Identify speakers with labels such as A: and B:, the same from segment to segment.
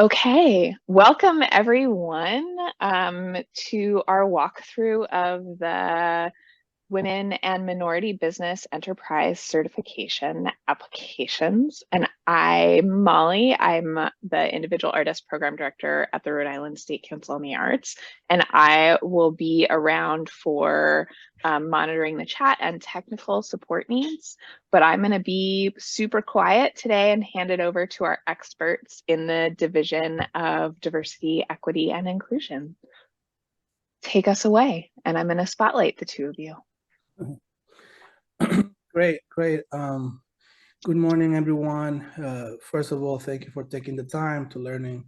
A: Okay, welcome everyone to our walkthrough of the Women and Minority Business Enterprise Certification applications. And I'm Molly. I'm the Individual Artist Program Director at the Rhode Island State Council on the Arts. And I will be around for monitoring the chat and technical support needs. But I'm going to be super quiet today and hand it over to our experts in the Division of Diversity, Equity, and Inclusion. Take us away, and I'm going to spotlight the two of you.
B: Great. Good morning, everyone. First of all, thank you for taking the time to learning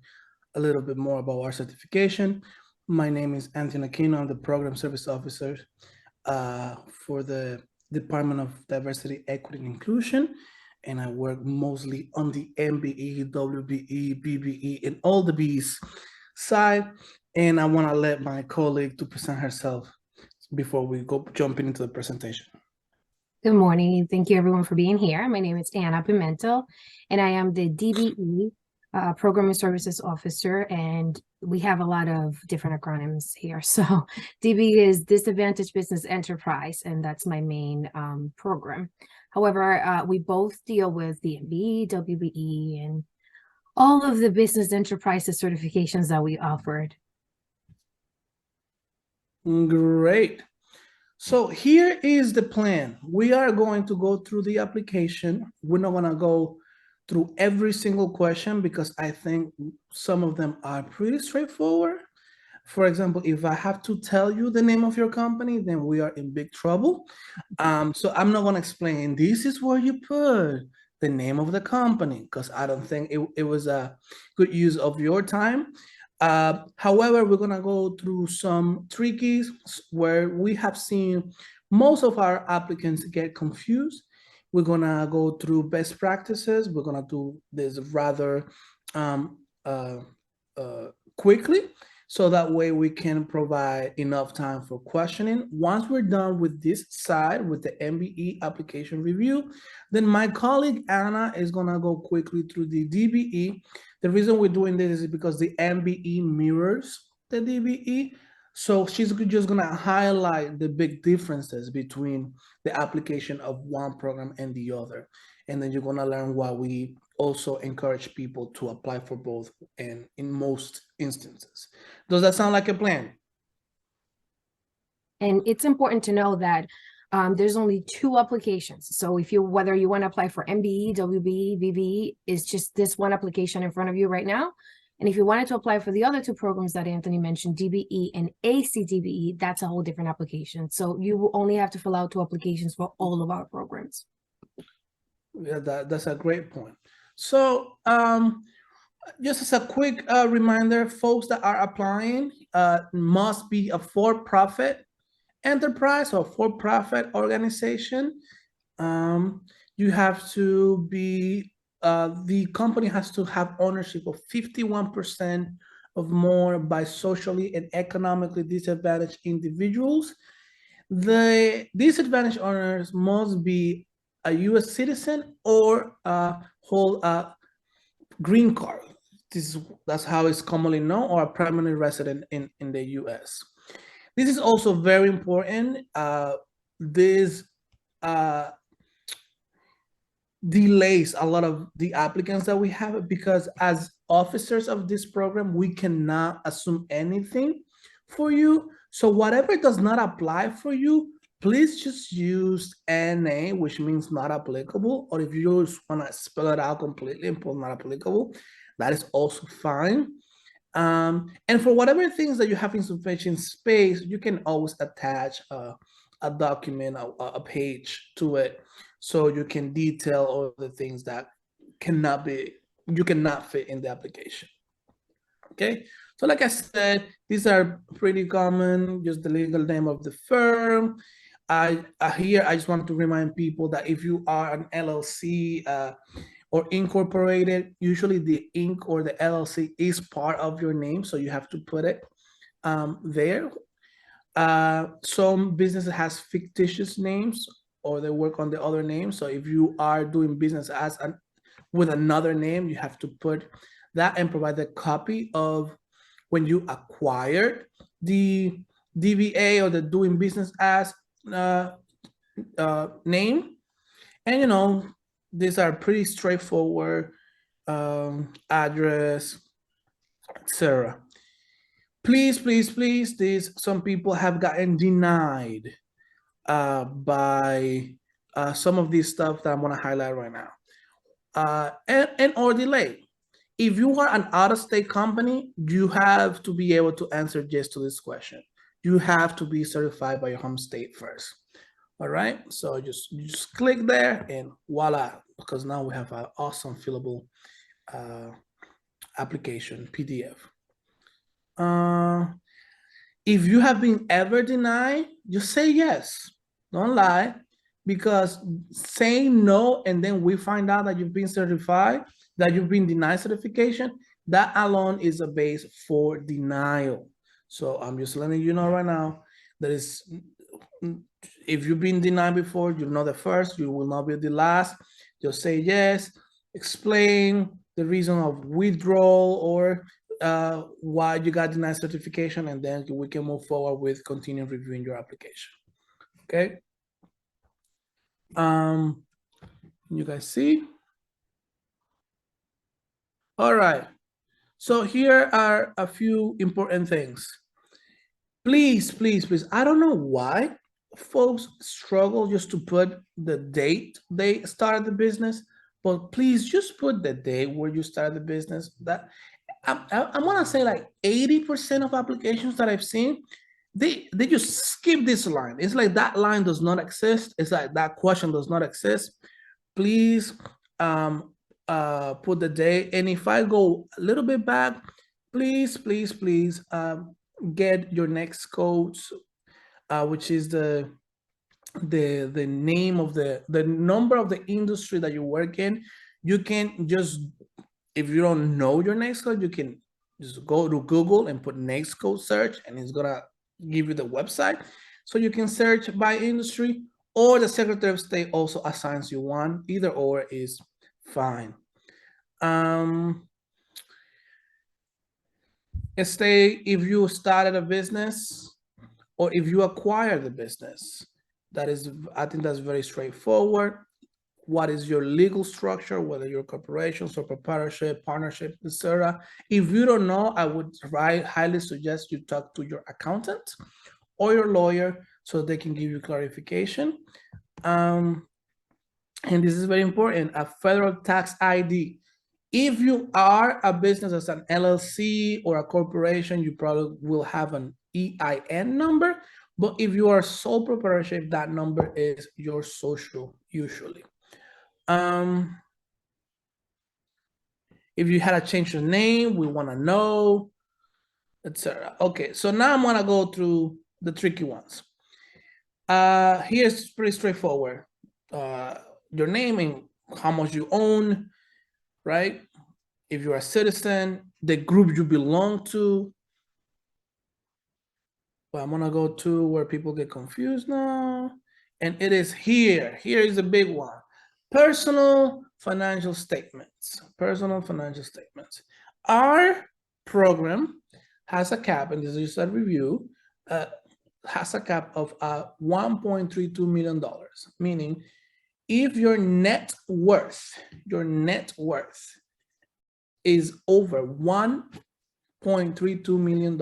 B: a little bit more about our certification. My name is Anthony Aquino. I'm the Program Service Officer for the Department of Diversity, Equity, and Inclusion, and I work mostly on the MBE, WBE, BBE, and all the B's side. And I want to let my colleague to present herself before we go jumping into the presentation.
C: Good morning. Thank you everyone for being here. My name is Anna Pimento, and I am the DBE Program and Services Officer, and we have a lot of different acronyms here. So DBE is Disadvantaged Business Enterprise, and that's my main program. However, we both deal with the MBE, WBE, and all of the business enterprises certifications that we offered.
B: Great. So here is the plan. We are going to go through the application. We're not going to go through every single question because I think some of them are pretty straightforward. For example, if I have to tell you the name of your company, then we are in big trouble. So I'm not going to explain, this is where you put the name of the company, because I don't think it was a good use of your time. However, we're going to go through some trickies where we have seen most of our applicants get confused. We're going to go through best practices. We're going to do this rather quickly, so that way we can provide enough time for questioning. Once we're done with this side, with the MBE application review, then my colleague Anna is going to go quickly through the DBE. The reason we're doing this is because the MBE mirrors the DBE. So she's just going to highlight the big differences between the application of one program and the other. And then you're going to learn why we also encourage people to apply for both, and in most instances. Does that sound like a plan?
C: And it's important to know that there's only 2 applications. So if whether you want to apply for MBE, WBE, BBE, is just this one application in front of you right now. And if you wanted to apply for the other 2 programs that Anthony mentioned, DBE and ACDBE, that's a whole different application. So you will only have to fill out 2 applications for all of our programs.
B: Yeah, that's a great point. So just as a quick reminder, folks that are applying must be a for-profit enterprise or for-profit organization. You have to be, the company has to have ownership of 51% of more by socially and economically disadvantaged individuals. The disadvantaged owners must be a U.S. citizen or hold a green card. That's how it's commonly known, or a permanent resident in the U.S. This is also very important. This delays a lot of the applicants that we have, because as officers of this program, we cannot assume anything for you. So whatever does not apply for you, please just use NA, which means not applicable, or if you just want to spell it out completely and put not applicable, that is also fine. And for whatever things that you have insufficient space, you can always attach a document, a page to it, so you can detail all the things that you cannot fit in the application. Okay, so like I said, these are pretty common, just the legal name of the firm. Here, I just want to remind people that if you are an LLC or incorporated, usually the Inc. or the LLC is part of your name, so you have to put it there. Some businesses has fictitious names, or they work on the other name. So if you are doing business with another name, you have to put that and provide a copy of when you acquired the DBA or the doing business as name. And, you know, these are pretty straightforward, address, etc. Please, please, please, some people have gotten denied by some of these stuff that I'm going to highlight right now, and or delay. If you are an out-of-state company, you have to be able to answer yes to this question. You have to be certified by your home state first. All right, so you just click there and voila, because now we have an awesome fillable application PDF. If you have been ever denied, just say yes. Don't lie, because saying no and then we find out that you've been certified, that you've been denied certification, that alone is a base for denial. So I'm just letting you know right now that is, if you've been denied before, you're not the first, you will not be the last. Just say yes, explain the reason of withdrawal or why you got denied certification, and then we can move forward with continue reviewing your application. Okay. You guys see? All right. So here are a few important things. Please, please, please. I don't know why folks struggle just to put the date they started the business, but please just put the date where you started the business. That I want to say like 80% of applications that I've seen, they just skip this line. It's like that line does not exist. It's like that question does not exist. Please put the date. And if I go a little bit back, please, please, please get your next codes, which is the name of the number of the industry that you work in. You can just, if you don't know your next code, you can just go to Google and put next code search, and it's gonna give you the website. So you can search by industry, or the Secretary of State also assigns you one. Either or is fine. Stay if you started a business or if you acquired the business. That is, I think that's very straightforward. What is your legal structure, whether you're corporations or proprietorship, partnership, etc. If you don't know, I would highly suggest you talk to your accountant or your lawyer so they can give you clarification. And this is very important, a federal tax ID. If you are a business as an LLC or a corporation, you probably will have an EIN number. But if you are sole proprietorship, that number is your social usually. If you had to change your name, we want to know, etc. Okay, so now I'm gonna go through the tricky ones. Here's pretty straightforward. Your name and how much you own, right? If you're a citizen, the group you belong to. But I'm gonna go to where people get confused now. And it is here. Here is a big one. Personal financial statements. Personal financial statements. Our program has a cap, and this is a review, has a cap of $1.32 million, meaning if your net worth is over $1.32 million,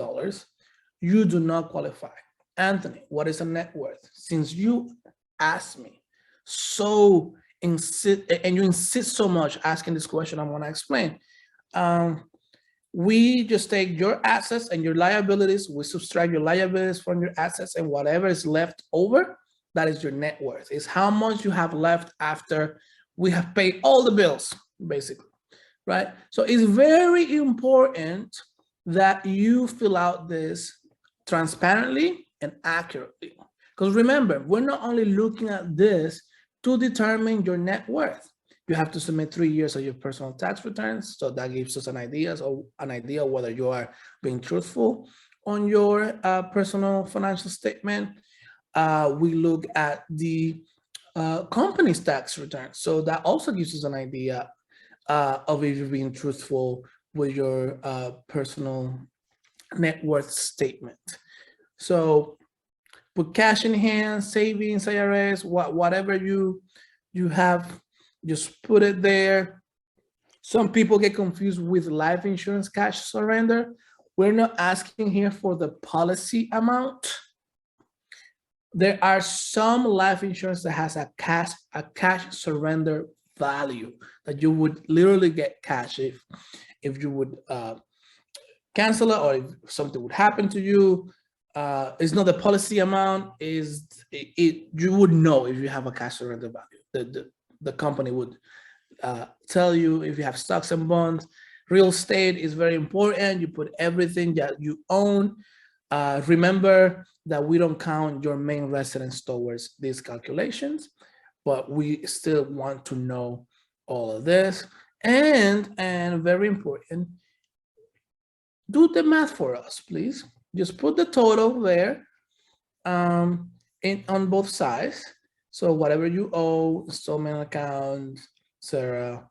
B: you do not qualify. Anthony, what is a net worth? Since you asked me so you insist so much asking this question, I want to explain. We just take your assets and your liabilities, we subtract your liabilities from your assets, and whatever is left over, that is your net worth. It's how much you have left after we have paid all the bills, basically, right? So it's very important that you fill out this transparently and accurately. Because remember, we're not only looking at this to determine your net worth. You have to submit 3 years of your personal tax returns. So that gives us an idea whether you are being truthful on your personal financial statement. We look at the company's tax return. So that also gives us an idea of if you're being truthful with your personal net worth statement. So put cash in hand, savings, IRS, whatever you have, just put it there. Some people get confused with life insurance cash surrender. We're not asking here for the policy amount. There are some life insurance that has a cash surrender value that you would literally get cash if you would cancel it, or if something would happen to you. It's not the policy amount, is it you would know if you have a cash surrender value. The company would tell you if you have stocks and bonds. Real estate is very important. You put everything that you own. Remember that we don't count your main residence towards these calculations, but we still want to know all of this. And very important, do the math for us, please. Just put the total there on both sides. So whatever you owe, installment account, etc.,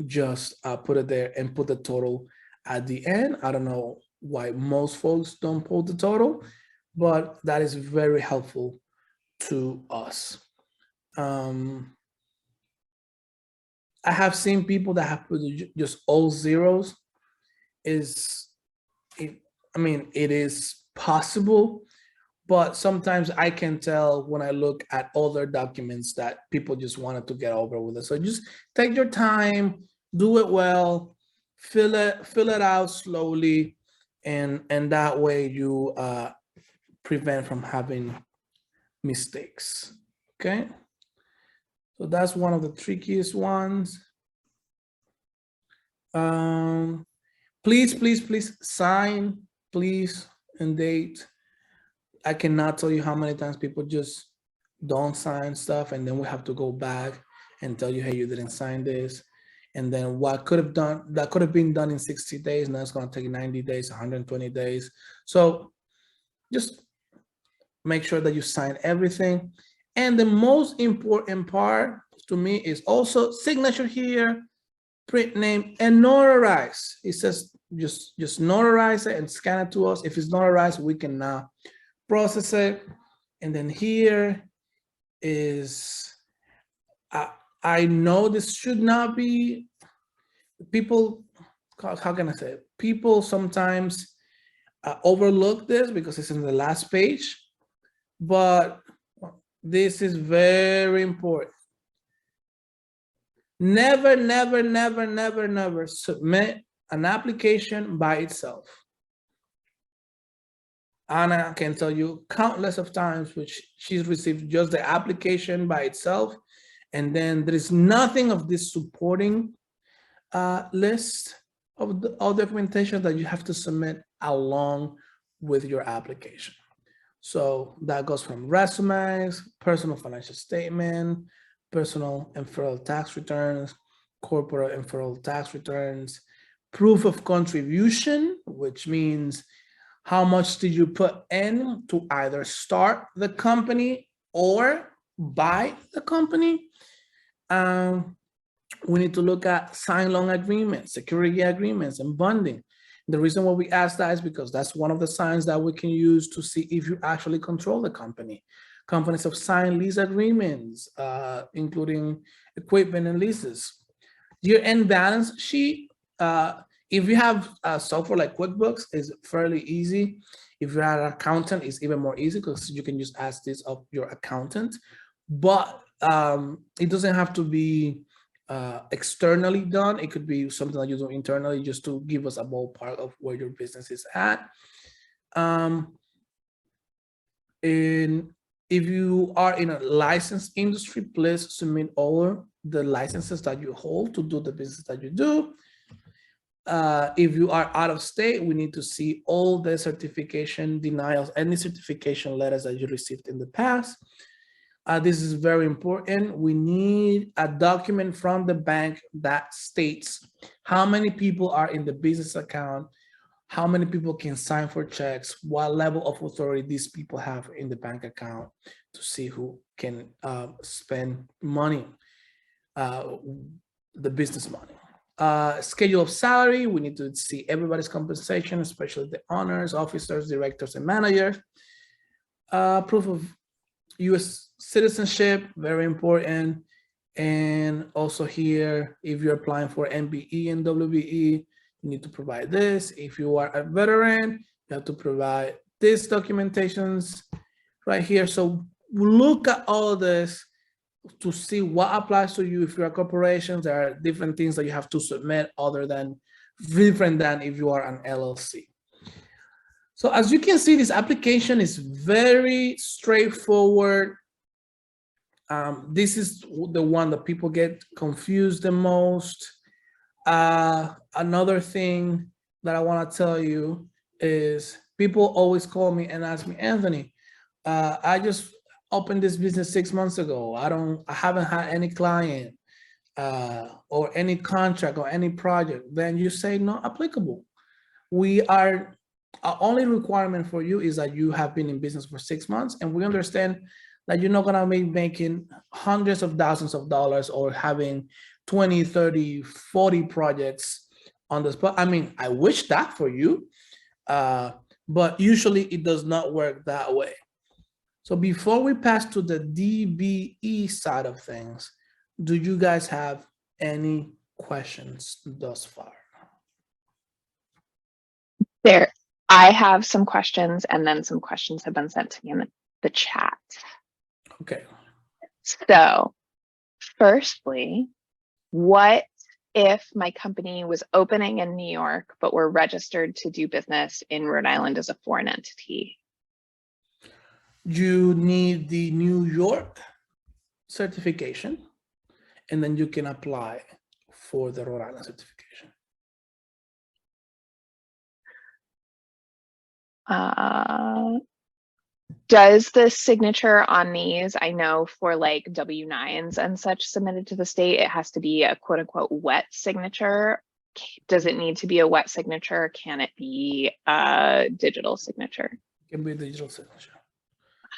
B: just put it there and put the total at the end. I don't know why most folks don't put the total, but that is very helpful to us. I have seen people that have put just all zeros. I mean, it is possible, but sometimes I can tell when I look at other documents that people just wanted to get over with it. So just take your time, do it well, fill it out slowly, and that way you prevent from having mistakes. Okay, so that's one of the trickiest ones. Please sign, please, and date. I cannot tell you how many times people just don't sign stuff, and then we have to go back and tell you, hey, you didn't sign this. And then what could have been done in 60 days, now it's going to take 90 days, 120 days. So just make sure that you sign everything. And the most important part to me is also signature here, print name, and notarize. It says just notarize it and scan it to us. If it's notarized, we can now process it. And then here is, I know this should not be, people, how can I say it? People sometimes overlook this because it's in the last page, but this is very important. Never submit an application by itself. Anna can tell you countless of times which she's received just the application by itself, and then there is nothing of this supporting list of the all documentation that you have to submit along with your application. So that goes from resumes, personal financial statement, personal and federal tax returns, corporate and federal tax returns, proof of contribution, which means how much did you put in to either start the company or buy the company. We need to look at signed loan agreements, security agreements, and bonding. The reason why we ask that is because that's one of the signs that we can use to see if you actually control the company. Companies have signed lease agreements, including equipment and leases. Year-end balance sheet. If you have software like QuickBooks, is fairly easy. If you're an accountant, it's even more easy because you can just ask this of your accountant. But it doesn't have to be externally done. It could be something that you do internally just to give us a ballpark of where your business is at. And if you are in a licensed industry, please submit all the licenses that you hold to do the business that you do. If you are out of state, we need to see all the certification denials, any certification letters that you received in the past. This is very important. We need a document from the bank that states how many people are in the business account, how many people can sign for checks, what level of authority these people have in the bank account to see who can spend money, the business money. Schedule of salary, we need to see everybody's compensation, especially the owners, officers, directors, and managers. Proof of US citizenship, very important. And also here, if you're applying for MBE and WBE, you need to provide this. If you are a veteran, you have to provide these documentations right here. So look at all of this to see what applies to you. If you're a corporation, there are different things that you have to submit different than if you are an LLC. So as you can see, this application is very straightforward. This is the one that people get confused the most. Another thing that I want to tell you is people always call me and ask me, Anthony, I just opened this business 6 months ago. I haven't had any client or any contract or any project. Then you say not applicable. Our only requirement for you is that you have been in business for 6 months, and we understand that you're not gonna be making hundreds of thousands of dollars or having 20, 30, 40 projects on the spot. I mean, I wish that for you, but usually it does not work that way. So before we pass to the DBE side of things, do you guys have any questions thus far?
A: I have some questions, and then some questions have been sent to me in the chat.
B: Okay.
A: So firstly, what if my company was opening in New York, but we're registered to do business in Rhode Island as a foreign entity?
B: You need the New York certification, and then you can apply for the Rhode Island certification.
A: Does the signature on these, I know for like W-9s and such submitted to the state, it has to be a quote unquote wet signature. Does it need to be a wet signature? Can it be a digital signature?
B: It can be a digital signature.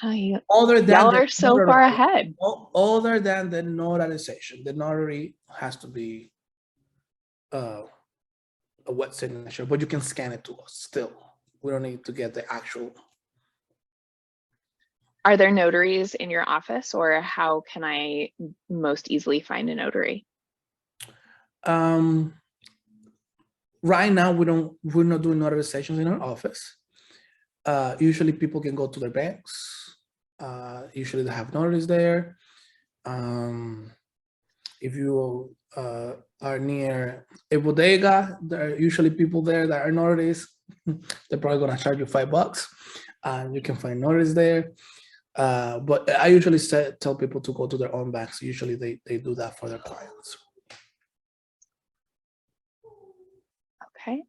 A: Y'all are so far ahead.
B: Other than the notarization, the notary has to be a wet signature, but you can scan it to us still. We don't need to get the actual.
A: Are there notaries in your office, or how can I most easily find a notary?
B: Right now, we're not doing notarizations in our office. Usually people can go to their banks. Usually they have notaries there. If you are near a bodega, there are usually people there that are notaries. They're probably gonna charge you $5, and you can find notaries there. But I usually tell people to go to their own banks. Usually they do that for their clients.
A: Okay.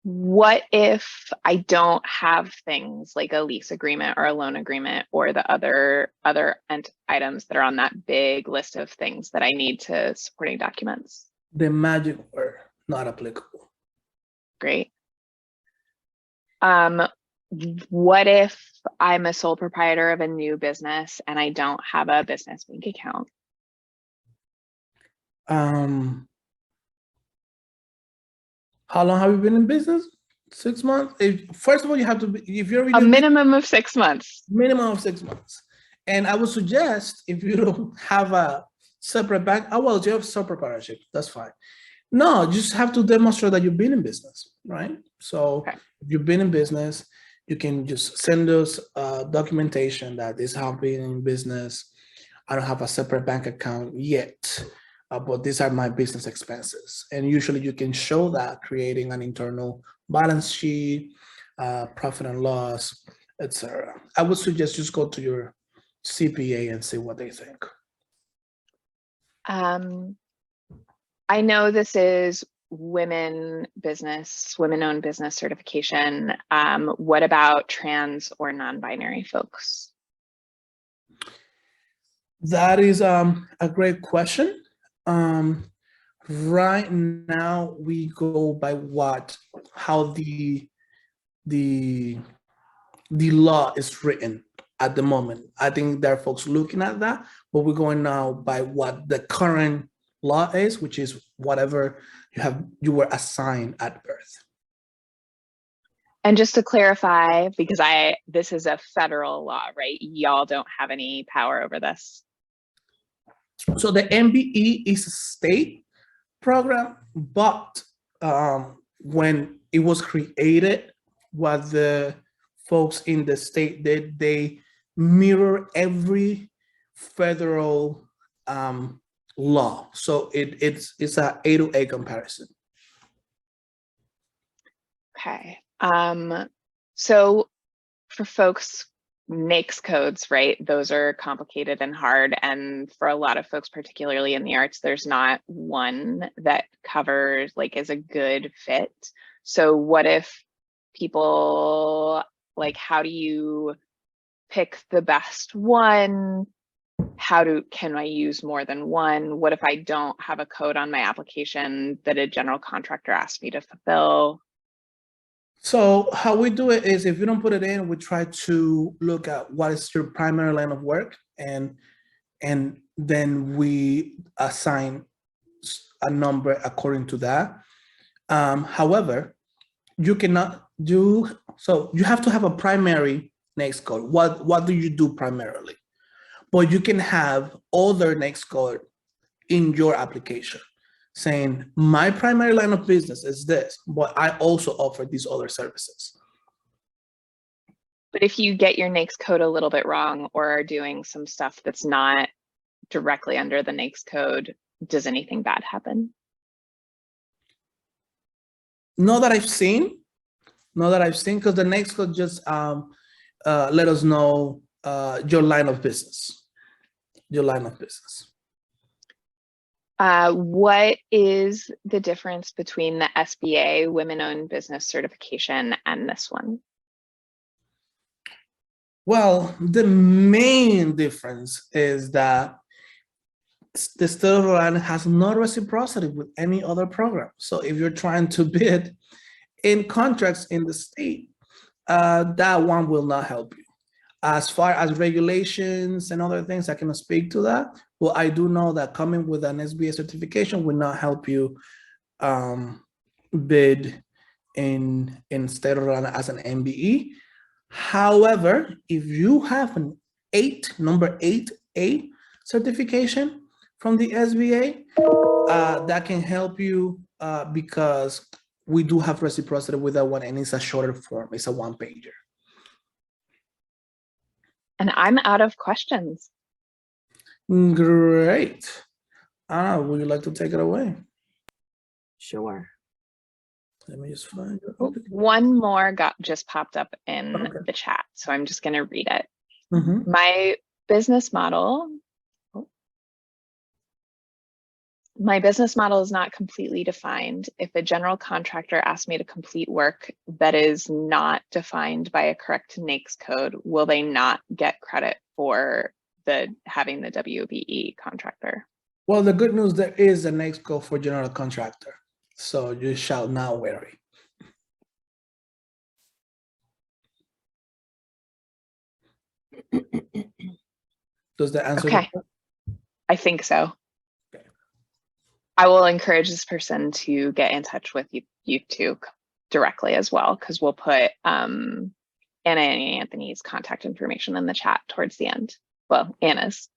A: What if I don't have things like a lease agreement or a loan agreement or the other items that are on that big list of things that I need to supporting documents?
B: The magic word, not applicable.
A: Great. What if I'm a sole proprietor of a new business and I don't have a business bank account?
B: How long have you been in business? 6 months. First of all, you have to be, if you're
A: a minimum of 6 months.
B: Minimum of 6 months. And I would suggest, if you don't have a separate bank, well, you have sole proprietorship, that's fine. No, just have to demonstrate that you've been in business, right? So okay. If you've been in business, you can just send us documentation that this has been in business. I don't have a separate bank account yet, but these are my business expenses. And usually you can show that creating an internal balance sheet, profit and loss, etc. I would suggest just go to your CPA and see what they think.
A: I know this is women-owned business certification. What about trans or non-binary folks?
B: That is a great question. Right now we go by how the law is written at the moment. I think there are folks looking at that, but we're going now by what the current law is, which is whatever you were assigned at birth.
A: And just to clarify, because this is a federal law, right? Y'all don't have any power over this.
B: So the MBE is a state program, but when it was created, what the folks in the state did, they mirror every federal law. So it's a A to A comparison.
A: Okay. So for folks, NAICS codes, right? Those are complicated and hard. And for a lot of folks, particularly in the arts, there's not one that covers, like, is a good fit. So what if people, like, how do you pick the best one? Can I use more than one? What if I don't have a code on my application that a general contractor asked me to fulfill?
B: So how we do it is, if you don't put it in, we try to look at what is your primary line of work, and then we assign a number according to that. However, you cannot do, so you have to have a primary NAICS code. What do you do primarily? But you can have other NAICS code in your application, saying my primary line of business is this, but I also offer these other services.
A: But if you get your NAICS code a little bit wrong, or are doing some stuff that's not directly under the NAICS code, does anything bad happen?
B: Not that I've seen, because the NAICS code just let us know your line of business.
A: What is the difference between the SBA Women-Owned Business Certification and this one?
B: Well, the main difference is that the state of Rhode Island has no reciprocity with any other program. So if you're trying to bid in contracts in the state, that one will not help you. As far as regulations and other things, I cannot speak to that. Well, I do know that coming with an SBA certification will not help you bid in state of Rhode Island as an MBE. However, if you have an number 8A certification from the SBA, that can help you because we do have reciprocity with that one, and it's a shorter form. It's a one-pager.
A: And I'm out of questions.
B: Great. Anna, would you like to take it away?
C: Sure.
B: Let me just find it.
A: One more just popped up in the chat, so I'm just going to read it.
B: Mm-hmm.
A: My business model is not completely defined. If a general contractor asks me to complete work that is not defined by a correct NAICS code, will they not get credit for having the WBE contractor?
B: Well, the good news, there is a NAICS code for general contractor, so you shall not worry. Does that answer?
A: Okay. I think so. I will encourage this person to get in touch with you two directly as well, because we'll put Anna and Anthony's contact information in the chat towards the end. Well, Anna's.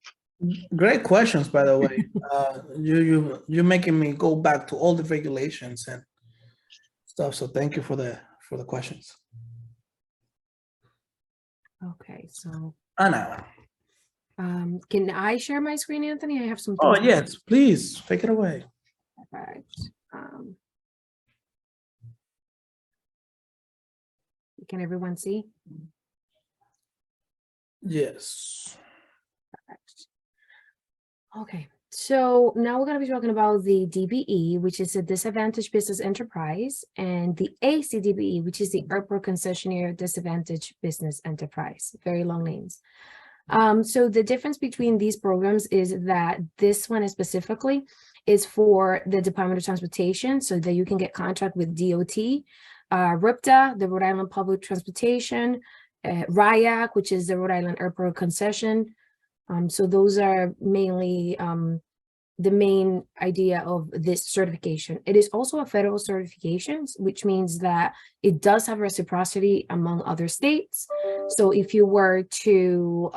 B: Great questions, by the way. You're making me go back to all the regulations and stuff. So thank you for the questions.
C: Okay, so
B: Anna.
C: can I share my screen, Anthony? I have some.
B: Oh yes, please take it away.
C: Perfect. Can everyone see?
B: Yes.
C: Perfect. Okay, so now we're going to be talking about the DBE, which is a disadvantaged business enterprise, and the ACDBE, which is the Airport Concessionaire Disadvantaged Business Enterprise. Very long names. So the difference between these programs is that this one specifically is for the Department of Transportation, so that you can get contract with DOT, RIPTA, the Rhode Island Public Transportation, RIAC, which is the Rhode Island Airport Concession. So those are mainly the main idea of this certification. It is also a federal certification, which means that it does have reciprocity among other states. So if you were to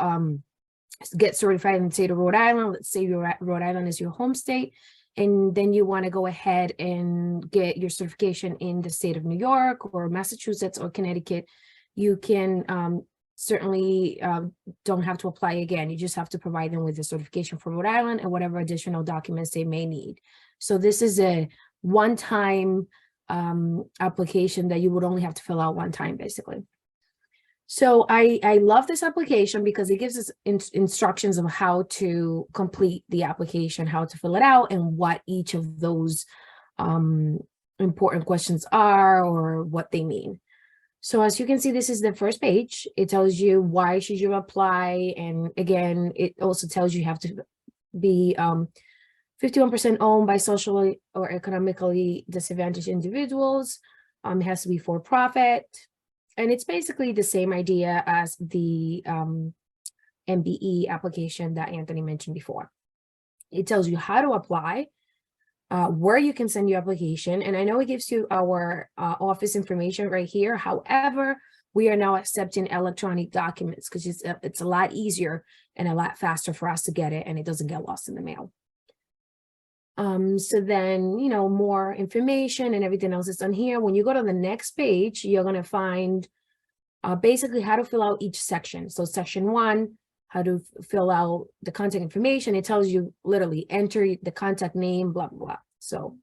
C: get certified in the state of Rhode Island, let's say Rhode Island is your home state, and then you want to go ahead and get your certification in the state of New York or Massachusetts or Connecticut, you can certainly don't have to apply again. You just have to provide them with the certification for Rhode Island and whatever additional documents they may need. So this is a one-time application that you would only have to fill out one time, basically. So I love this application because it gives us instructions of how to complete the application, how to fill it out, and what each of those important questions are or what they mean. So as you can see, this is the first page. It tells you why should you apply. And again, it also tells you have to be 51% owned by socially or economically disadvantaged individuals. It has to be for profit. And it's basically the same idea as the MBE application that Anthony mentioned before. It tells you how to apply, where you can send your application. And I know it gives you our office information right here. However, we are now accepting electronic documents because it's a lot easier and a lot faster for us to get it, and it doesn't get lost in the mail. So then, you know, more information and everything else is on here. When you go to the next page, you're going to find basically how to fill out each section. So section 1, how to fill out the contact information. It tells you literally enter the contact name, blah, blah, blah. So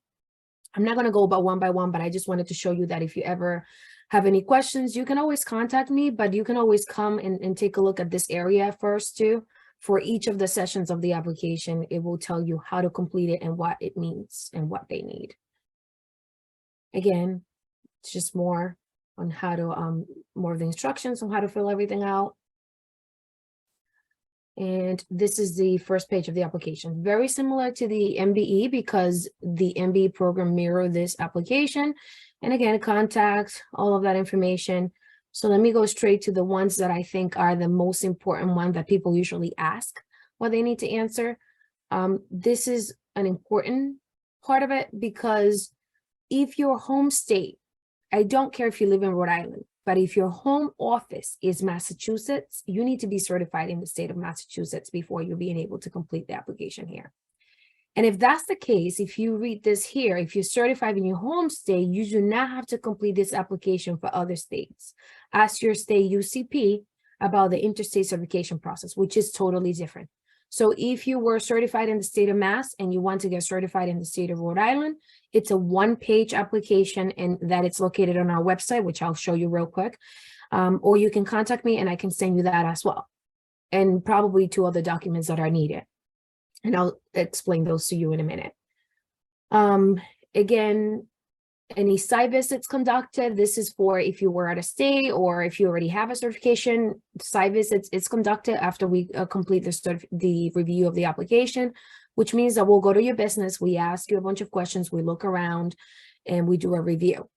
C: I'm not going to go about one by one, but I just wanted to show you that if you ever have any questions, you can always contact me, but you can always come and take a look at this area first too. For each of the sessions of the application, it will tell you how to complete it and what it means and what they need. Again, it's just more on how to, more of the instructions on how to fill everything out. And this is the first page of the application. Very similar to the MBE because the MBE program mirrors this application. And again, contact, all of that information. So let me go straight to the ones that I think are the most important one that people usually ask what they need to answer. This is an important part of it because if your home state, I don't care if you live in Rhode Island, but if your home office is Massachusetts, you need to be certified in the state of Massachusetts before you're being able to complete the application here. And if that's the case, if you read this here, if you're certified in your home state, you do not have to complete this application for other states. Ask your state UCP about the interstate certification process, which is totally different. So if you were certified in the state of Mass and you want to get certified in the state of Rhode Island, it's a one-page application and that it's located on our website, which I'll show you real quick. Or you can contact me and I can send you that as well. And probably 2 other documents that are needed. And I'll explain those to you in a minute. Again, any site visits conducted, this is for if you were at a state or if you already have a certification. Site visits is conducted after we complete the review of the application, which means that we'll go to your business, we ask you a bunch of questions, we look around, and we do a review.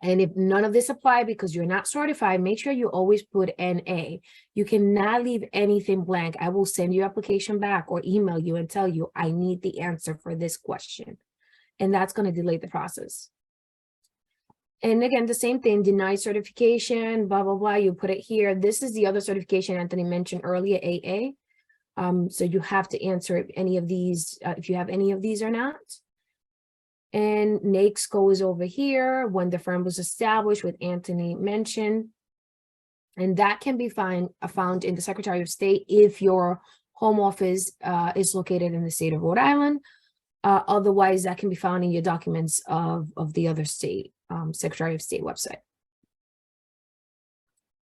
C: And if none of this apply because you're not certified, make sure you always put NA. You cannot leave anything blank. I will send your application back or email you and tell you, I need the answer for this question. And that's going to delay the process. And again, the same thing, denied certification, blah, blah, blah. You put it here. This is the other certification Anthony mentioned earlier, AA. So you have to answer if any of these, if you have any of these or not. And NAICS goes over here when the firm was established, with Anthony mentioned. And that can be found in the Secretary of State if your home office is located in the state of Rhode Island. Otherwise, that can be found in your documents of the other state, Secretary of State website.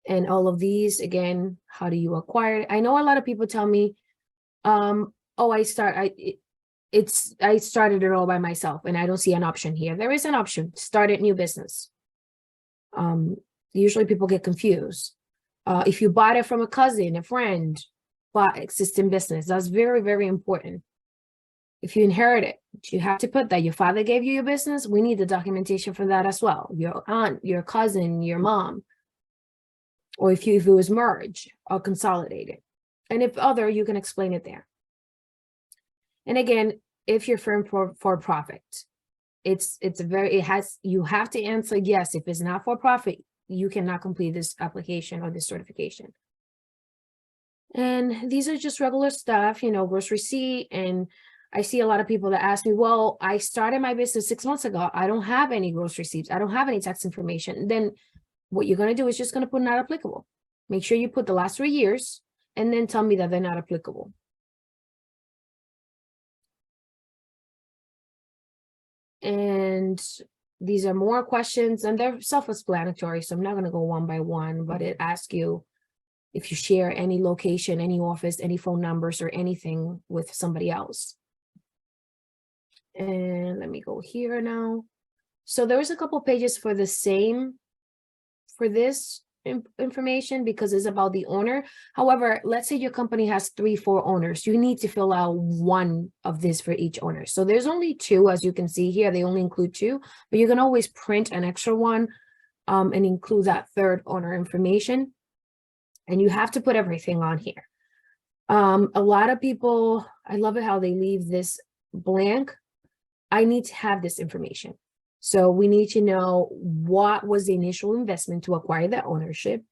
C: And all of these, again, how do you acquire it? I know a lot of people tell me, oh, I started it all by myself and I don't see an option here. There is an option, start a new business. Usually people get confused. If you bought it from a cousin, a friend, bought existing business, that's very, very important. If you inherit it, you have to put that your father gave you your business. We need the documentation for that as well. Your aunt, your cousin, your mom, or if it was merged or consolidated. And if other, you can explain it there. And again, if you're firm for profit, you have to answer yes. If it's not for profit, you cannot complete this application or this certification. And these are just regular stuff, you know, gross receipt. And I see a lot of people that ask me, well, I started my business 6 months ago. I don't have any gross receipts. I don't have any tax information. Then what you're going to do is just going to put not applicable. Make sure you put the last 3 years and then tell me that they're not applicable. And these are more questions and they're self-explanatory. So I'm not going to go one by one, but it asks you if you share any location, any office, any phone numbers or anything with somebody else. And let me go here now. So there's a couple pages for the same, for this information because it's about the owner. However, let's say your company has 3-4 owners. You need to fill out one of this for each owner. So there's only 2, as you can see here. They only include 2, but you can always print an extra one and include that 3rd owner information. And you have to put everything on here. A lot of people, I love it how they leave this blank. I need to have this information. So we need to know what was the initial investment to acquire the ownership.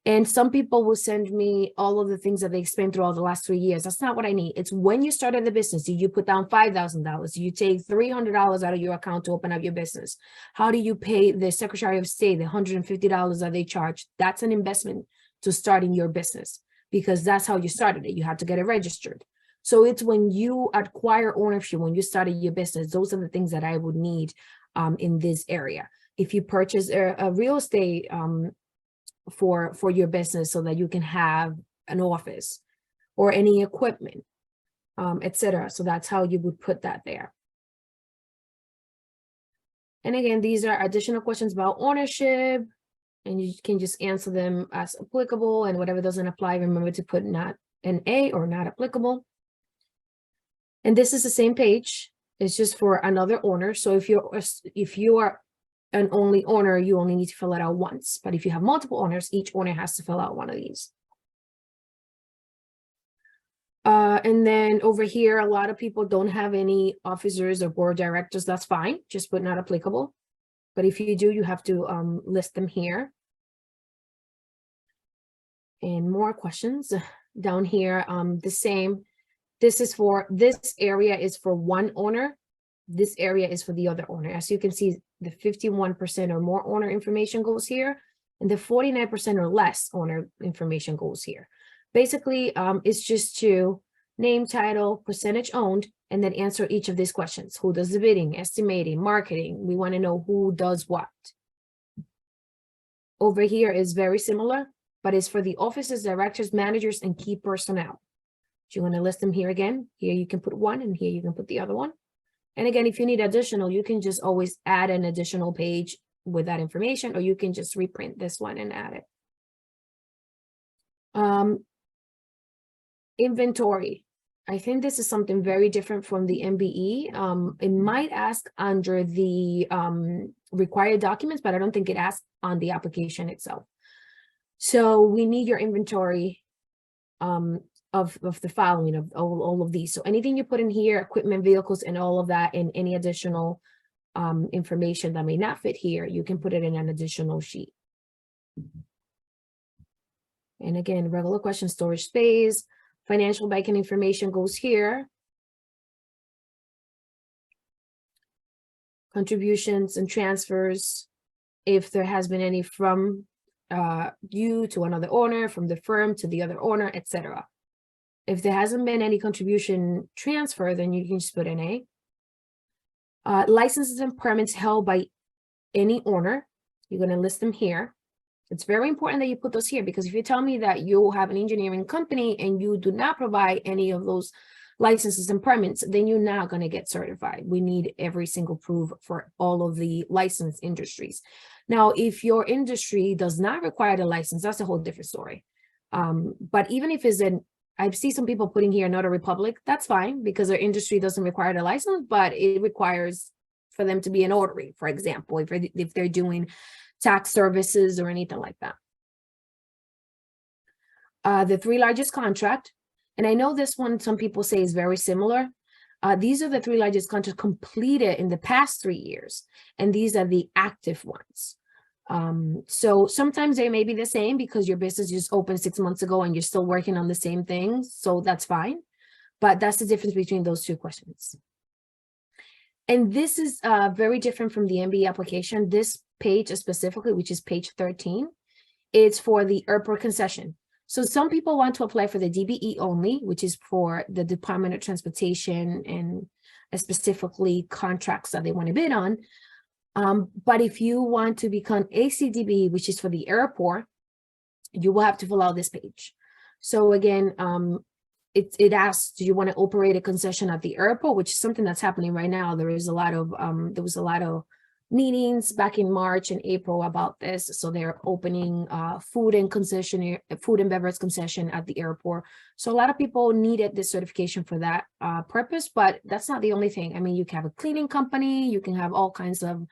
C: And some people will send me all of the things that they spent throughout the last 3 years. That's not what I need. It's when you started the business. Did you put down $5,000? Do you take $300 out of your account to open up your business? How do you pay the Secretary of State the $150 that they charge? That's an investment to starting your business because that's how you started it. You had to get it registered. So it's when you acquire ownership, when you started your business, those are the things that I would need in this area. If you purchase a real estate for your business so that you can have an office or any equipment, etc. So that's how you would put that there. And again, these are additional questions about ownership, and you can just answer them as applicable, and whatever doesn't apply, remember to put not an A or not applicable. And this is the same page. It's just for another owner. So if you are an only owner, you only need to fill it out once. But if you have multiple owners, each owner has to fill out one of these. And then over here, a lot of people don't have any officers or board directors. That's fine. Just put not applicable. But if you do, you have to list them here. And more questions down here. The same. This area is for one owner. This area is for the other owner. As you can see, the 51% or more owner information goes here, and the 49% or less owner information goes here. Basically, it's just to name, title, percentage owned, and then answer each of these questions. Who does the bidding, estimating, marketing? We want to know who does what. Over here is very similar, but it's for the officers, directors, managers, and key personnel. Do you want to list them here again? Here you can put one, and here you can put the other one. And again, if you need additional, you can just always add an additional page with that information, or you can just reprint this one and add it. Inventory. I think this is something very different from the MBE. It might ask under the required documents, but I don't think it asks on the application itself. So we need your inventory of the following, of all of these. So anything you put in here, equipment, vehicles, and all of that, and any additional information that may not fit here, you can put it in an additional sheet. And again, regular question, storage space, financial banking information goes here. Contributions and transfers, if there has been any from you to another owner, from the firm to the other owner, etc. If there hasn't been any contribution transfer, then you can just put an A. Licenses and permits held by any owner, you're going to list them here. It's very important that you put those here, because if you tell me that you have an engineering company and you do not provide any of those licenses and permits, then you're not going to get certified. We need every single proof for all of the licensed industries. Now, if your industry does not require the license, that's a whole different story. But even if it's I see some people putting here not a republic, that's fine, because their industry doesn't require the license, but it requires for them to be a notary, for example, if they're doing tax services or anything like that. The 3 largest contract, and I know this one, some people say is very similar. These are the 3 largest contracts completed in the past 3 years, and these are the active ones. So sometimes they may be the same because your business just opened 6 months ago and you're still working on the same things, so that's fine. But that's the difference between those 2 questions. And this is very different from the MBE application. This page specifically, which is page 13, it's for the airport concession. So some people want to apply for the DBE only, which is for the Department of Transportation and specifically contracts that they want to bid on. But if you want to become ACDBE, which is for the airport, you will have to fill out this page. So again, it asks, do you want to operate a concession at the airport, which is something that's happening right now. There was a lot of meetings back in March and April about this. So they're opening food and beverage concession at the airport. So a lot of people needed this certification for that purpose, but that's not the only thing. I mean, you can have a cleaning company, you can have all kinds of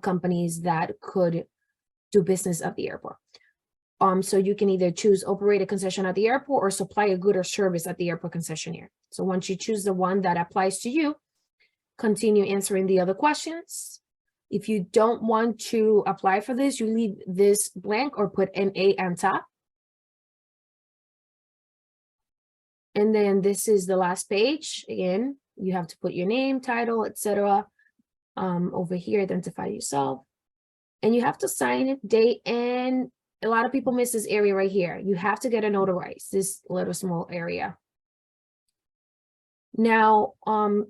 C: companies that could do business at the airport. So you can either choose operate a concession at the airport or supply a good or service at the airport concessionaire. So once you choose the one that applies to you, continue answering the other questions. If you don't want to apply for this, you leave this blank or put NA on top. And then this is the last page. Again, you have to put your name, title, etc. Over here, identify yourself. And you have to sign it, date, and a lot of people miss this area right here. You have to get a notarized, this little small area. Now,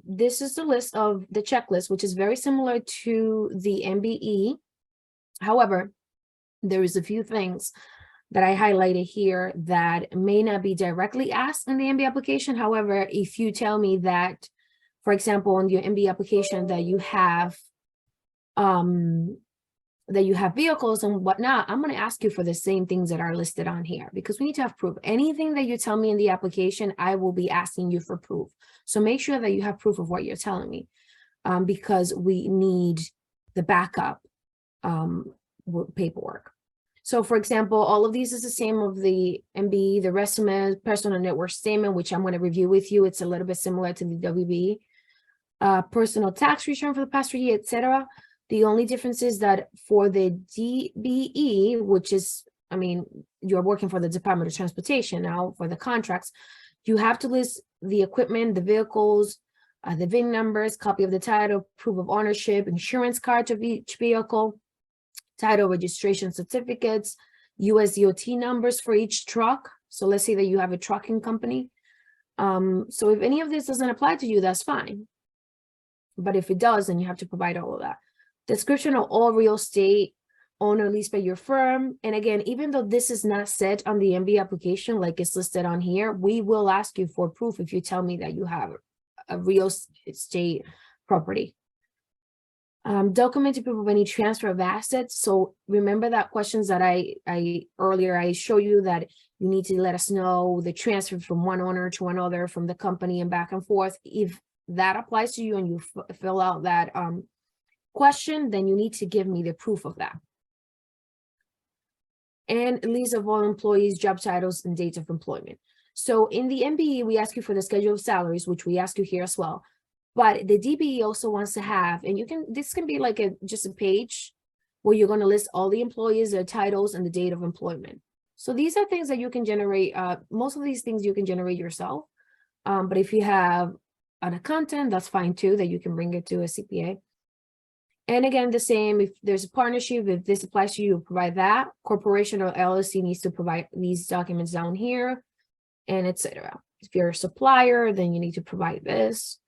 C: this is the list of the checklist, which is very similar to the MBE. However, there is a few things that I highlighted here that may not be directly asked in the MBE application. However, if you tell me that, for example, on your MBE application that you have vehicles and whatnot, I'm going to ask you for the same things that are listed on here because we need to have proof. Anything that you tell me in the application, I will be asking you for proof. So make sure that you have proof of what you're telling me because we need the backup paperwork. So for example, all of these is the same of the MBE, the resume, personal network statement, which I'm going to review with you. It's a little bit similar to the WBE, personal tax return for the past 3 years, etc. The only difference is that for the DBE, which is, I mean, you're working for the Department of Transportation now for the contracts, you have to list the equipment, the vehicles, the VIN numbers, copy of the title, proof of ownership, insurance cards of each vehicle, title registration certificates, USDOT numbers for each truck. So let's say that you have a trucking company. So if any of this doesn't apply to you, that's fine. But if it does, then you have to provide all of that. Description of all real estate owned or leased by your firm. And again, even though this is not set on the MBE application, like it's listed on here, we will ask you for proof if you tell me that you have a real estate property. Documented proof of any transfer of assets. So remember that questions that I earlier show you that you need to let us know the transfer from one owner to another from the company and back and forth. If that applies to you and you fill out that question, then you need to give me the proof of that. And list of all employees, job titles, and dates of employment. So in the MBE, we ask you for the schedule of salaries, which we ask you here as well. But the DBE also wants to have, and this can be like just a page where you're going to list all the employees, their titles, and the date of employment. So these are things that you can generate. Most of these things you can generate yourself. But if you have an accountant, that's fine too, that you can bring it to a CPA. And again, the same, if there's a partnership, if this applies to you, provide that. Corporation or LLC needs to provide these documents down here, and etc. If you're a supplier, then you need to provide this.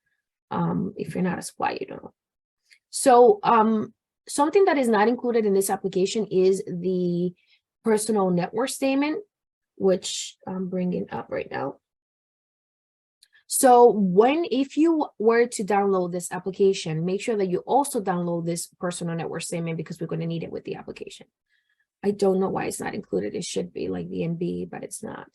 C: If you're not a supplier, you don't. So something that is not included in this application is the personal network statement, which I'm bringing up right now. So if you were to download this application, make sure that you also download this personal network statement because we're going to need it with the application. I don't know why it's not included. It should be like the MBE, but it's not.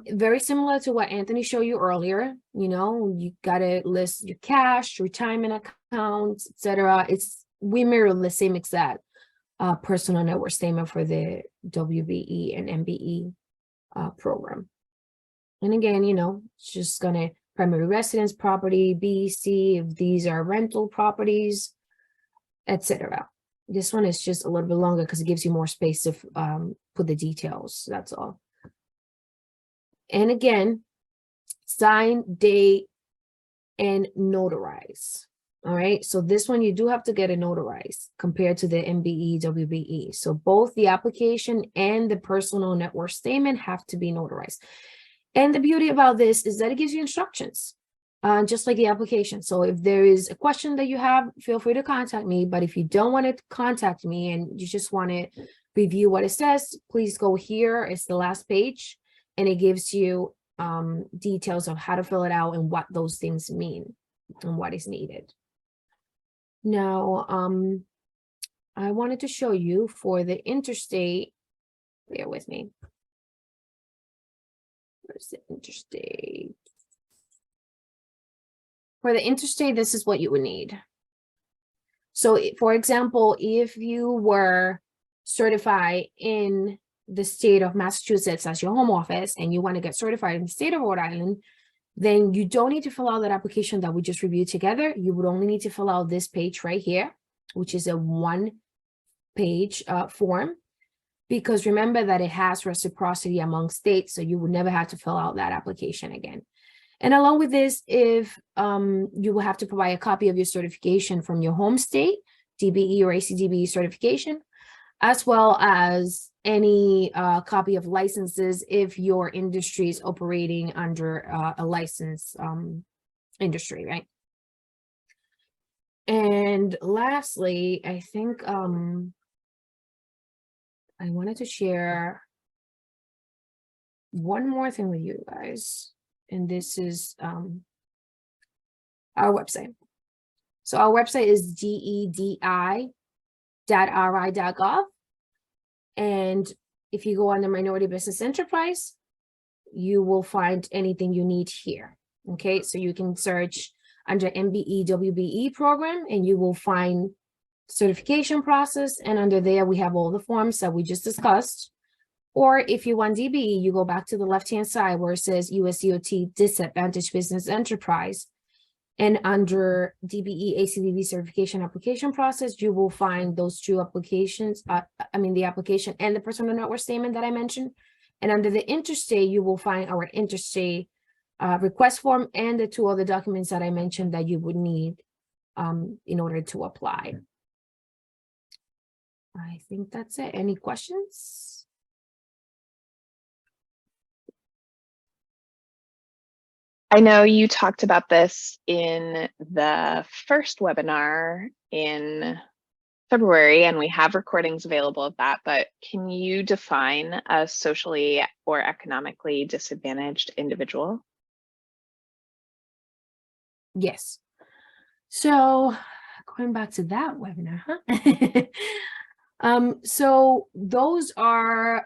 C: Very similar to what Anthony showed you earlier. You know, you got to list your cash, retirement accounts, etc. We mirror the same exact personal network statement for the WBE and MBE program. And again, you know, it's just going to primary residence property, B, C, if these are rental properties, etc. This one is just a little bit longer because it gives you more space to put the details. That's all. And again, sign, date, and notarize. All right. So this one you do have to get it notarized compared to the MBE, WBE. So both the application and the personal net worth statement have to be notarized. And the beauty about this is that it gives you instructions, just like the application. So if there is a question that you have, feel free to contact me. But if you don't want to contact me and you just want to review what it says, please go here. It's the last page, and it gives you details of how to fill it out and what those things mean and what is needed. Now, I wanted to show you for the interstate, bear with me. Where's the interstate? For the interstate, this is what you would need. So, for example, if you were certified in the state of Massachusetts as your home office and you want to get certified in the state of Rhode Island, then you don't need to fill out that application that we just reviewed together. You would only need to fill out this page right here, which is a one-page form, because remember that it has reciprocity among states, so you would never have to fill out that application again. And along with this, if you will have to provide a copy of your certification from your home state, DBE or ACDBE certification, as well as any copy of licenses if your industry is operating under a licensed industry, right? And lastly, I think I wanted to share one more thing with you guys, and this is our website. So our website is dedi.ri.gov. And if you go under Minority Business Enterprise, you will find anything you need here. Okay, so you can search under MBE WBE program and you will find certification process. And under there, we have all the forms that we just discussed. Or if you want DBE, you go back to the left-hand side where it says USDOT Disadvantaged Business Enterprise. And under DBE ACDB certification application process, you will find those two applications, the application and the personal net worth statement that I mentioned. And under the interstate, you will find our interstate request form and the two other documents that I mentioned that you would need in order to apply. I think that's it. Any questions?
A: I know you talked about this in the first webinar in February, and we have recordings available of that, but can you define a socially or economically disadvantaged individual?
C: Yes. So going back to that webinar, so those are,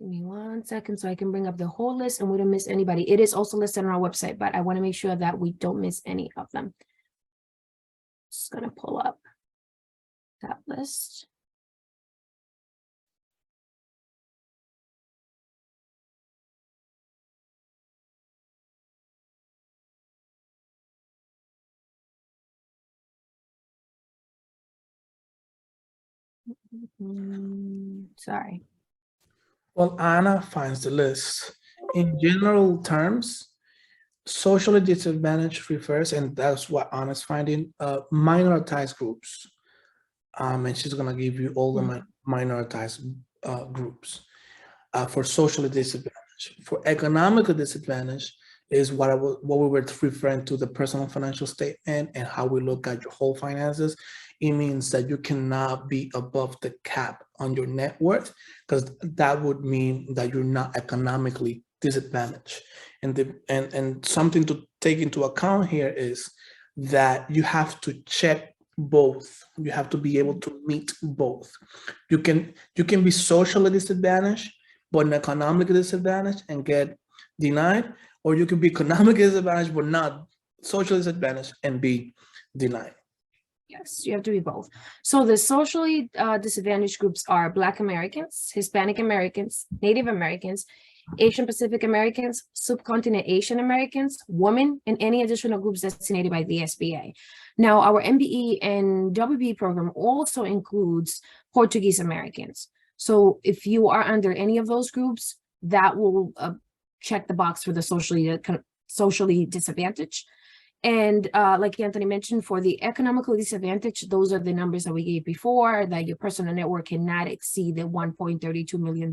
C: give me 1 second so I can bring up the whole list and we don't miss anybody. It is also listed on our website, but I want to make sure that we don't miss any of them. Just going to pull up that list. Sorry.
B: Well, Anna finds the list. In general terms, socially disadvantaged refers, and that's what Anna's finding, minoritized groups. And she's gonna give you all the minoritized groups. For socially disadvantaged. For economically disadvantaged is what we were referring to, the personal financial statement and how we look at your whole finances. It means that you cannot be above the cap on your net worth, because that would mean that you're not economically disadvantaged. And something to take into account here is that you have to check both. You have to be able to meet both. You can be socially disadvantaged but economically disadvantaged and get denied, or you can be economically disadvantaged but not socially disadvantaged and be denied.
C: Yes, you have to be both. So the socially disadvantaged groups are Black Americans, Hispanic Americans, Native Americans, Asian Pacific Americans, subcontinent Asian Americans, women, and any additional groups designated by the SBA. Now, our MBE and WBE program also includes Portuguese Americans. So if you are under any of those groups, that will check the box for the socially disadvantaged. And like Anthony mentioned, for the economically disadvantaged, those are the numbers that we gave before, that your personal network cannot exceed the $1.32 million,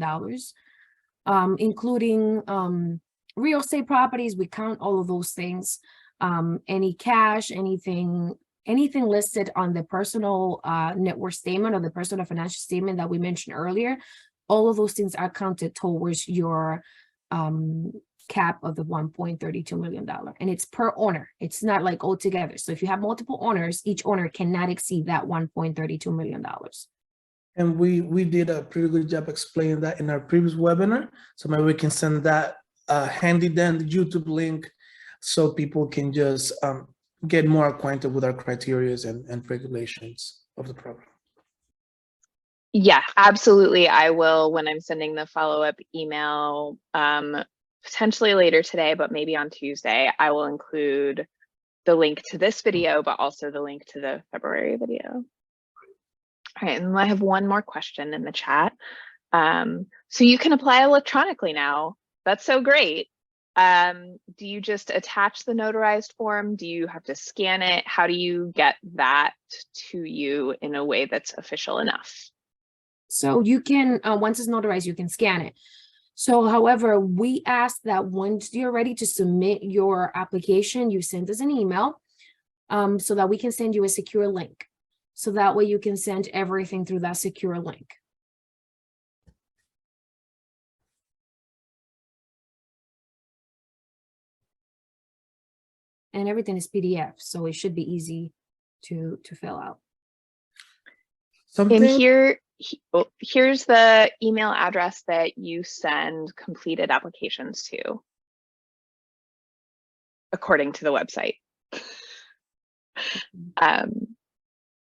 C: including real estate properties. We count all of those things. Any cash, anything listed on the personal network statement or the personal financial statement that we mentioned earlier, all of those things are counted towards your cap of the $1.32 million, and it's per owner. It's not like all together. So if you have multiple owners, each owner cannot exceed that $1.32 million.
B: And we did a pretty good job explaining that in our previous webinar. So maybe we can send that handy then the YouTube link so people can just get more acquainted with our criteria and regulations of the program.
A: Yeah, absolutely. I will, when I'm sending the follow-up email, potentially later today, but maybe on Tuesday, I will include the link to this video, but also the link to the February video. All right, and I have one more question in the chat. So you can apply electronically now. That's so great. Do you just attach the notarized form? Do you have to scan it? How do you get that to you in a way that's official enough?
C: So you can, once it's notarized, you can scan it. So, however, we ask that once you're ready to submit your application, you send us an email so that we can send you a secure link. So that way you can send everything through that secure link. And everything is PDF, so it should be easy to fill out.
A: And here's the email address that you send completed applications to, according to the website.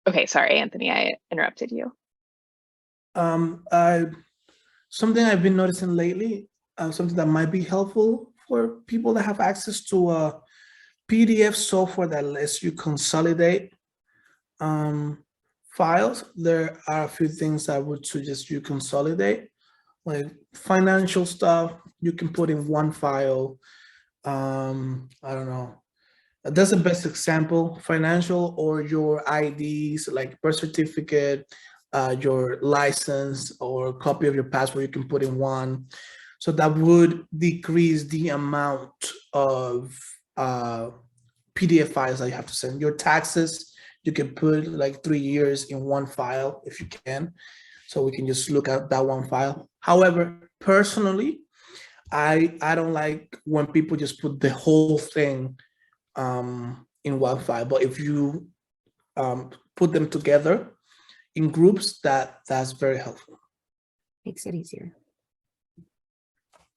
A: Okay, sorry, Anthony, I interrupted you.
B: Something I've been noticing lately, something that might be helpful for people that have access to a PDF software that lets you consolidate files. There are a few things I would suggest you consolidate, like financial stuff you can put in one file. I don't know. That's the best example. Financial, or your IDs like birth certificate, your license, or copy of your passport you can put in one. So that would decrease the amount of PDF files that you have to send. Your taxes, you can put like 3 years in one file if you can. So we can just look at that one file. However, personally, I don't like when people just put the whole thing in one file. But if you put them together in groups, that's very helpful.
C: Makes it easier.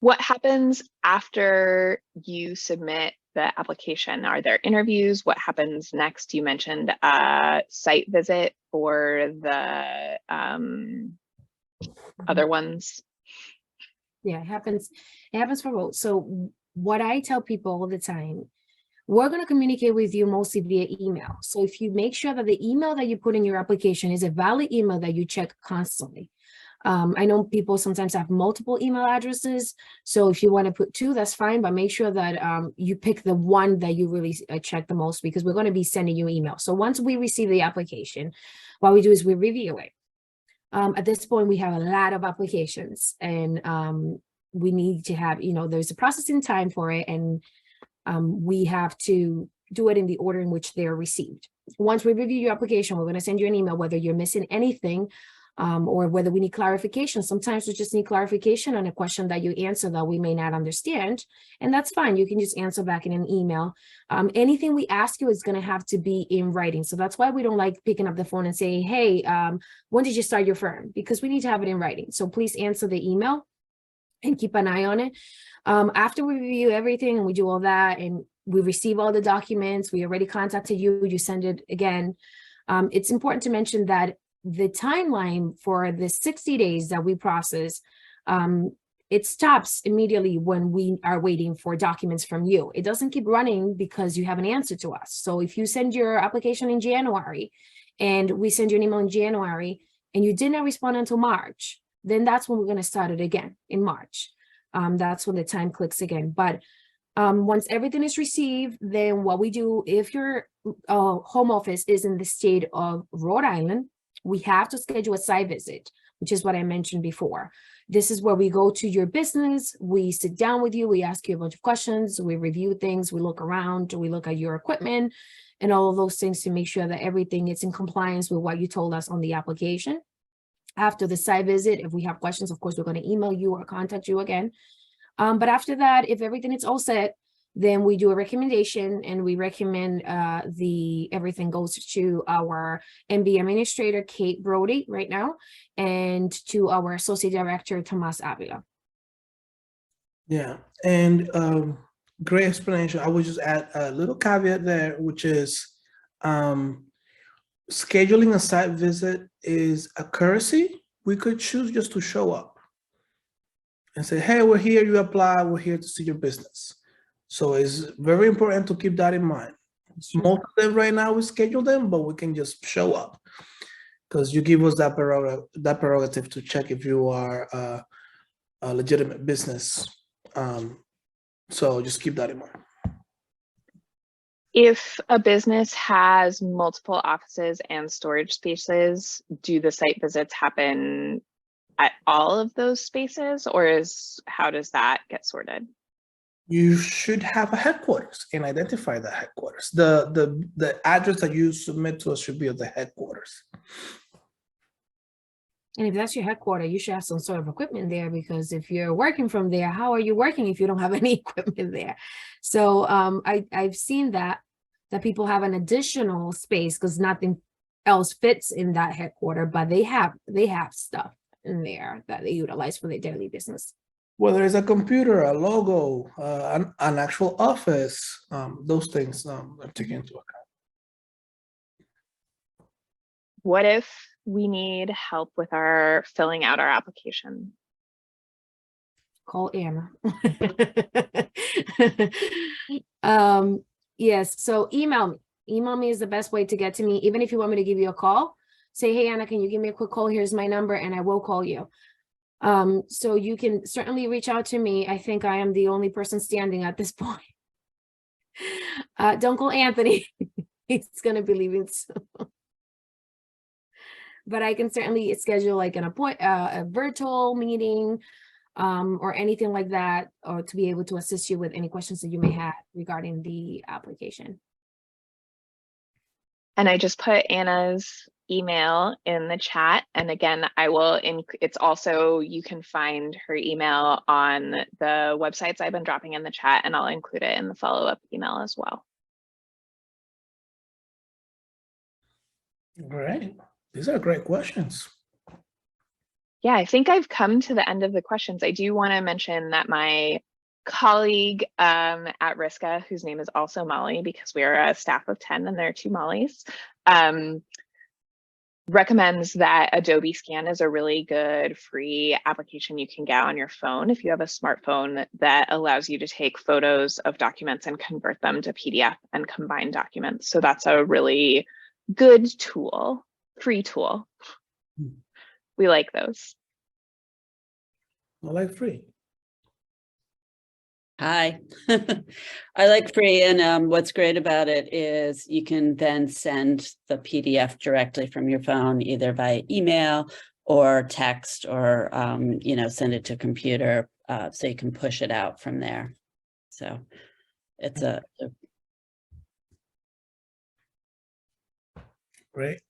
A: What happens after you submit the application? Are there interviews? What happens next? You mentioned a site visit for the other ones.
C: Yeah, it happens for both. So what I tell people all the time, we're going to communicate with you mostly via email. So if you make sure that the email that you put in your application is a valid email that you check constantly. I know people sometimes have multiple email addresses. So if you want to put 2, that's fine, but make sure that you pick the one that you really check the most, because we're going to be sending you email. So once we receive the application, what we do is we review it. At this point, we have a lot of applications, and we need to have, there's a processing time for it, and we have to do it in the order in which they're received. Once we review your application, we're going to send you an email whether you're missing anything, or whether we need clarification. Sometimes we just need clarification on a question that you answer that we may not understand, and that's fine. You can just answer back in an email. Anything we ask you is going to have to be in writing. So that's why we don't like picking up the phone and saying, hey, when did you start your firm? Because we need to have it in writing. So please answer the email and keep an eye on it. After we review everything and we do all that and we receive all the documents, we already contacted you, you send it again. It's important to mention that the timeline for the 60 days that we process it stops immediately when we are waiting for documents from you. It doesn't keep running because you have an answer to us. So if you send your application in January and we send you an email in January and you did not respond until March, then that's when we're going to start it again in March. That's when the time clicks again. But once everything is received, then what we do, if your home office is in the state of Rhode Island, we have to schedule a site visit, which is what I mentioned before. This is where we go to your business, we sit down with you, we ask you a bunch of questions, we review things, we look around, we look at your equipment and all of those things to make sure that everything is in compliance with what you told us on the application. After the site visit, if we have questions, of course, we're going to email you or contact you again. But after that, if everything is all set, then we do a recommendation and we recommend everything goes to our MBE administrator, Kate Brody, right now, and to our associate director, Tomas Avila.
B: Yeah, and great explanation. I would just add a little caveat there, which is scheduling a site visit is a courtesy. We could choose just to show up and say, hey, we're here, you apply, we're here to see your business. So it's very important to keep that in mind. Sure. Most of them right now, we schedule them, but we can just show up because you give us that prerogative to check if you are a legitimate business. So just keep that in mind.
A: If a business has multiple offices and storage spaces, do the site visits happen at all of those spaces, or how does that get sorted?
B: You should have a headquarters and identify the headquarters. The address that you submit to us should be at the headquarters.
C: And if that's your headquarters, you should have some sort of equipment there, because if you're working from there, how are you working if you don't have any equipment there? So I've seen that people have an additional space because nothing else fits in that headquarters, but they have stuff in there that they utilize for their daily business.
B: Whether it's a computer, a logo, an actual office, those things are taken into account.
A: What if we need help with filling out our application?
C: Call Anna. Yes, so email me. Email me is the best way to get to me. Even if you want me to give you a call, say, hey, Anna, can you give me a quick call? Here's my number, and I will call you. So you can certainly reach out to me. I think I am the only person standing at this point. Don't call Anthony. He's going to be leaving soon. But I can certainly schedule like a virtual meeting or anything like that, or to be able to assist you with any questions that you may have regarding the application.
A: And I just put Anna's email in the chat. And again, it's also, you can find her email on the websites I've been dropping in the chat, and I'll include it in the follow-up email as well.
B: All right. These are great questions.
A: Yeah, I think I've come to the end of the questions. I do want to mention that my colleague at Riska, whose name is also Molly, because we are a staff of 10 and there are 2 Mollys, recommends that Adobe Scan is a really good free application you can get on your phone if you have a smartphone that allows you to take photos of documents and convert them to PDF and combine documents. So that's a really good tool, free tool. We like those.
B: I like free.
D: Hi, I like free, and what's great about it is you can then send the PDF directly from your phone, either by email or text, or send it to a computer, so you can push it out from there. So it's
B: Great.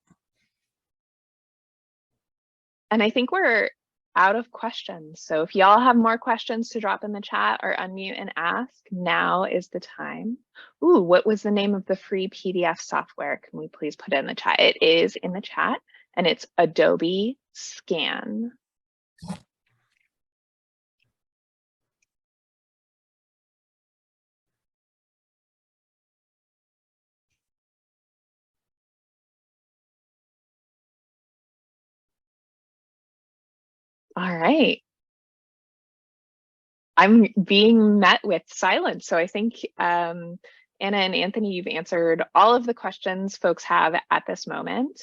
A: And I think we're out of questions. So if y'all have more questions to drop in the chat or unmute and ask, now is the time. Ooh, what was the name of the free PDF software? Can we please put it in the chat? It is in the chat, and it's Adobe Scan. All right. I'm being met with silence. So I think Anna and Anthony, you've answered all of the questions folks have at this moment.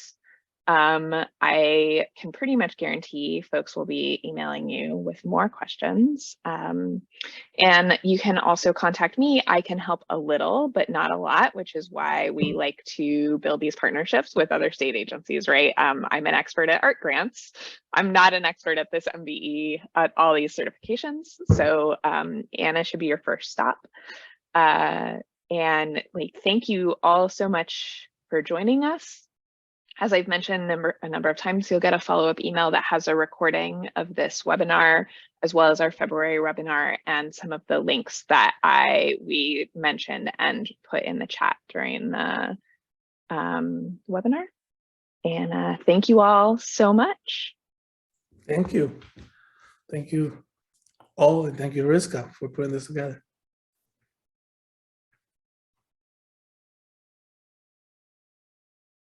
A: I can pretty much guarantee folks will be emailing you with more questions. And you can also contact me. I can help a little, but not a lot, which is why we like to build these partnerships with other state agencies, right? I'm an expert at art grants. I'm not an expert at this MBE, at all these certifications. So Anna should be your first stop. And like, thank you all so much for joining us. As I've mentioned a number of times, you'll get a follow-up email that has a recording of this webinar, as well as our February webinar and some of the links that we mentioned and put in the chat during the webinar. And thank you all so much.
B: Thank you. Thank you all, and thank you, Riska, for putting this together.